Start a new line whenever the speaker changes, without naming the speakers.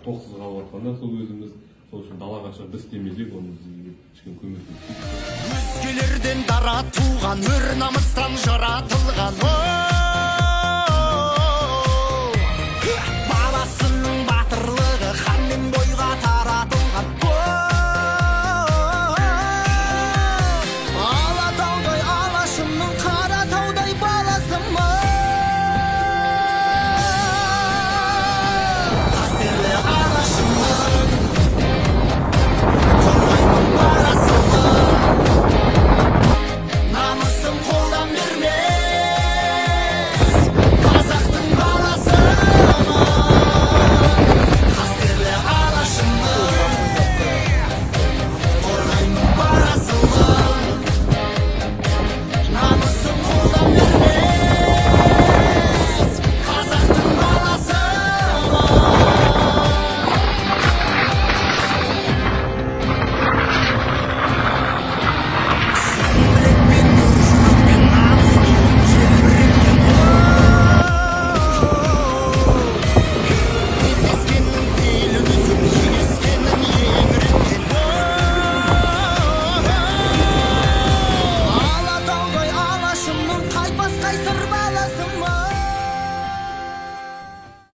тоқсыз қалып жатқанда сол өзіміз сол үшін далаға шығып біз істемесек оны бізге кішкене көмектесіп
өзгелерден дара туған өр намыстан жаратылған